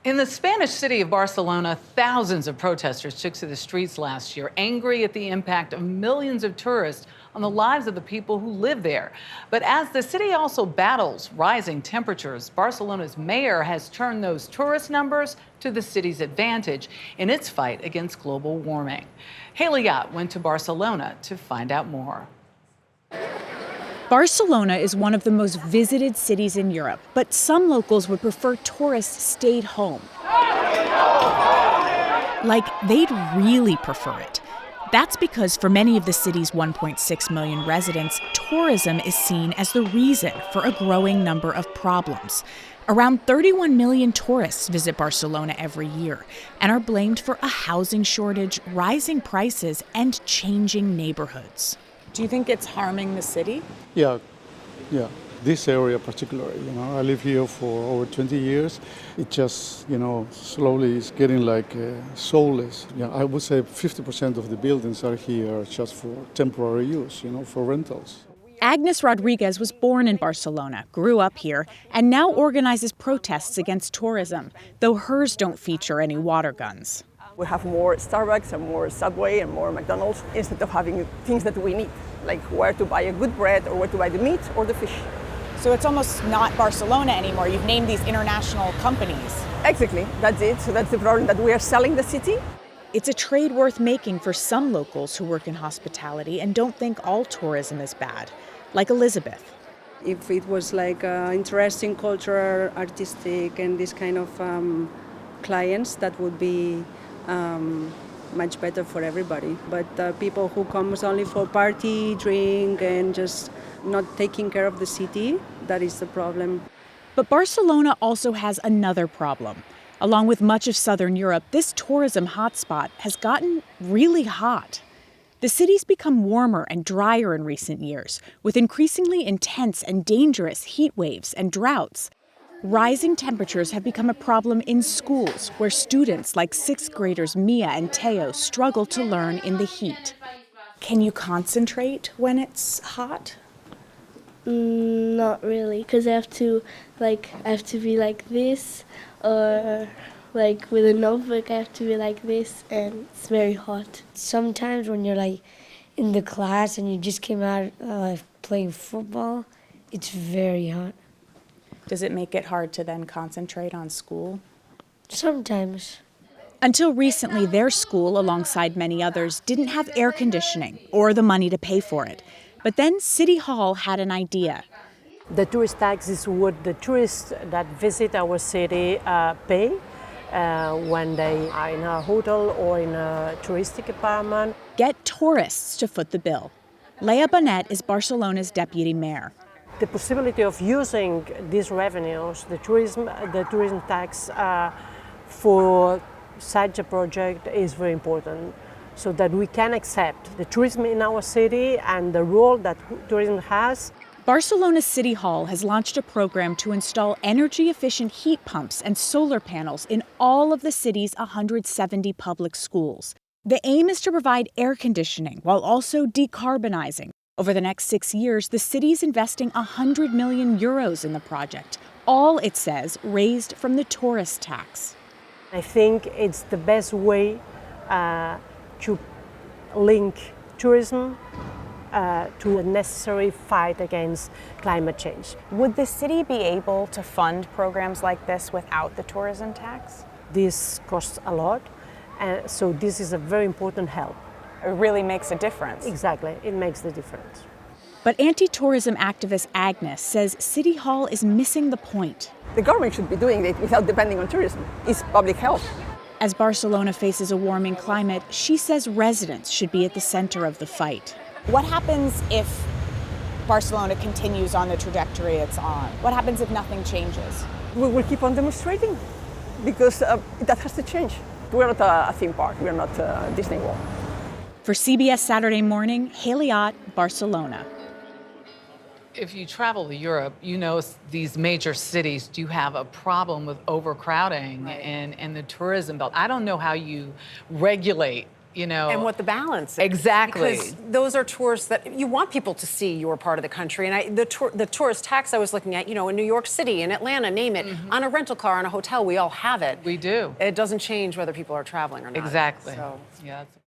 In the Spanish city of Barcelona, thousands of protesters took to the streets last year, angry at the impact of millions of tourists on the lives of the people who live there. But as the city also battles rising temperatures, Barcelona's mayor has turned those tourist numbers to the city's advantage in its fight against global warming. Haley Yacht went to Barcelona to find out more. Barcelona is one of the most visited cities in Europe, but some locals would prefer tourists stayed home. Like, they'd really prefer it. That's because for many of the city's 1.6 million residents, tourism is seen as the reason for a growing number of problems. Around 31 million tourists visit Barcelona every year and are blamed for a housing shortage, rising prices, and changing neighborhoods. Do you think it's harming the city? Yeah. This area particularly, I live here for over 20 years. It just, slowly is getting like soulless. Yeah, I would say 50% of the buildings are here just for temporary use, for rentals. Agnes Rodriguez was born in Barcelona, grew up here, and now organizes protests against tourism, though hers don't feature any water guns. We have more Starbucks and more Subway and more McDonald's instead of having things that we need, like where to buy a good bread or where to buy the meat or the fish. So it's almost not Barcelona anymore. You've named these international companies. Exactly, that's it. So that's the problem, that we are selling the city. It's a trade worth making for some locals who work in hospitality and don't think all tourism is bad, like Elizabeth. If it was like interesting, cultural, artistic, and this kind of clients, that would be much better for everybody. But people who comes only for party, drink, and just not taking care of the city, that is the problem. But Barcelona also has another problem. Along with much of southern Europe, this tourism hotspot has gotten really hot. The city's become warmer and drier in recent years, with increasingly intense and dangerous heat waves and droughts. Rising temperatures have become a problem in schools, where students like sixth graders Mia and Teo struggle to learn in the heat. Can you concentrate when it's hot? Not really, because I have to be like this, or like with a notebook I have to be like this, and it's very hot. Sometimes when you're like in the class and you just came out playing football, it's very hot. Does it make it hard to then concentrate on school? Sometimes. Until recently, their school, alongside many others, didn't have air conditioning or the money to pay for it. But then City Hall had an idea. The tourist tax is what the tourists that visit our city pay when they are in a hotel or in a touristic apartment. Get tourists to foot the bill. Leah Bonet is Barcelona's deputy mayor. The possibility of using these revenues, the tourism tax, for such a project is very important, so that we can accept the tourism in our city and the role that tourism has. Barcelona's City Hall has launched a program to install energy-efficient heat pumps and solar panels in all of the city's 170 public schools. The aim is to provide air conditioning while also decarbonizing. Over the next 6 years, the city's investing 100 million euros in the project, all, it says, raised from the tourist tax. I think it's the best way to link tourism to a necessary fight against climate change. Would the city be able to fund programs like this without the tourism tax? This costs a lot, so this is a very important help. It really makes a difference. Exactly, it makes the difference. But anti-tourism activist Agnes says City Hall is missing the point. The government should be doing it without depending on tourism. It's public health. As Barcelona faces a warming climate, she says residents should be at the center of the fight. What happens if Barcelona continues on the trajectory it's on? What happens if nothing changes? We will keep on demonstrating, because that has to change. We're not a theme park, we're not Disney World. For CBS Saturday Morning, Haley Yacht, Barcelona. If you travel to Europe, these major cities do have a problem with overcrowding and the tourism belt. I don't know how you regulate you know. And what the balance is. Exactly. Because those are tours that you want people to see your part of the country. And the tourist tax I was looking at, you know, in New York City, in Atlanta, name it, on a rental car, on a hotel, we all have it. We do. It doesn't change whether people are traveling or not. Exactly. So. Yeah.